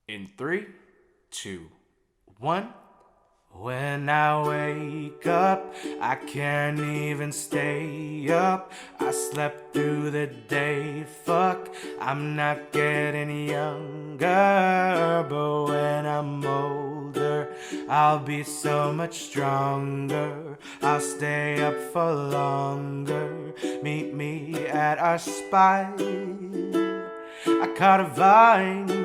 In 3, 2, 1. When I wake up, I can't even stay up. I slept through the day, fuck, I'm not getting younger. But when I'm older, I'll be so much stronger. I'll stay up for longer. Meet me at our spot. I caught a vibe.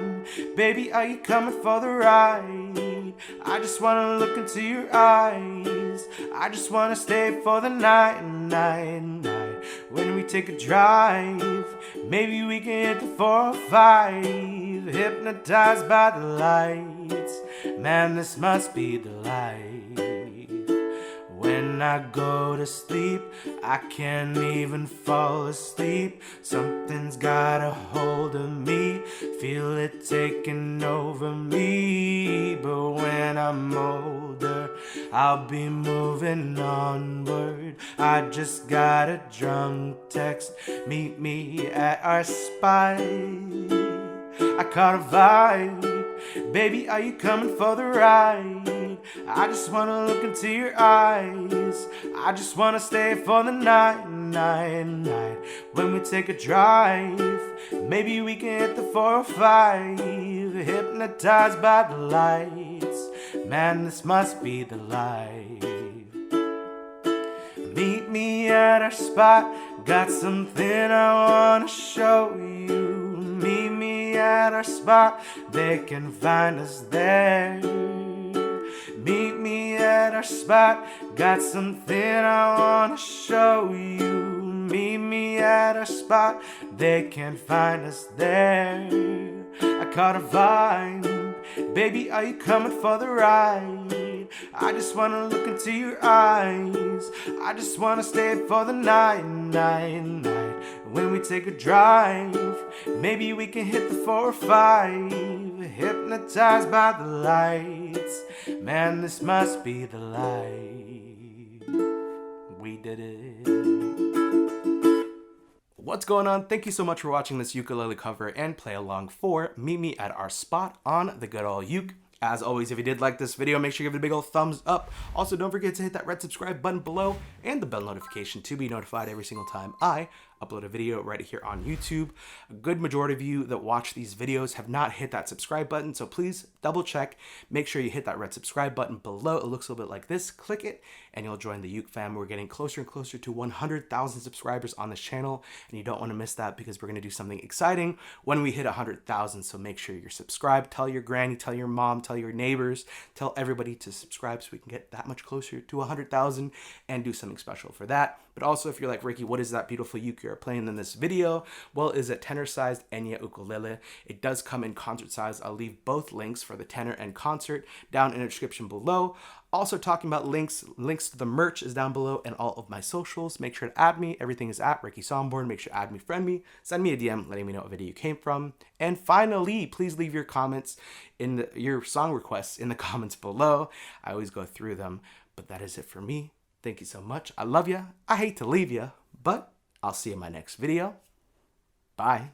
Baby, are you coming for the ride? I just wanna look into your eyes. I just wanna stay for the night. When we take a drive, maybe we can hit the 405. Hypnotized by the lights. Man, this must be the life. When I go to sleep, I can't even fall asleep. Something's got a hold of me, feel it taking over me. But when I'm older, I'll be moving onward. I just got a drunk text, meet me at our spot. I caught a vibe, baby, are you coming for the ride? I just wanna look into your eyes. I just wanna stay for the night. When we take a drive, maybe we can hit the 405. Hypnotized by the lights. Man, this must be the life. Meet me at our spot. Got something I wanna show you. Meet me at our spot. They can find us there. Meet me at our spot. Got something I wanna show you. Meet me at our spot. They can find us there. I caught a vibe. Baby, are you coming for the ride? I just wanna look into your eyes. I just wanna stay for the night. When we take a drive, maybe we can hit the 405. Hypnotized by the lights. Man, this must be the life. We did it. What's going on? Thank you so much for watching this ukulele cover and play along for Meet Me at Our Spot on the good old uke. As always, if you did like this video, make sure you give it a big old thumbs up. Also, don't forget to hit that red subscribe button below and the bell notification to be notified every single time I upload a video right here on YouTube. A good majority of you that watch these videos have not hit that subscribe button, so please double check. Make sure you hit that red subscribe button below. It looks a little bit like this. Click it and you'll join the Uke fam. We're getting closer and closer to 100,000 subscribers on this channel, and you don't want to miss that because we're going to do something exciting when we hit 100,000. So make sure you're subscribed. Tell your granny, tell your mom, tell your neighbors, tell everybody to subscribe so we can get that much closer to 100,000 and do something special for that. But also, if you're like, Ricky, what is that beautiful uke you're playing in this video? Well, it's a tenor-sized Enya ukulele. It does come in concert size. I'll leave both links for the tenor and concert down in the description below. Also, talking about links to the merch is down below and all of my socials. Make sure to add me. Everything is at Ricky Somborn. Make sure to add me, friend me, send me a DM letting me know what video you came from. And finally, please leave your comments your song requests in the comments below. I always go through them. But that is it for me. Thank you so much. I love you. I hate to leave you, but I'll see you in my next video. Bye.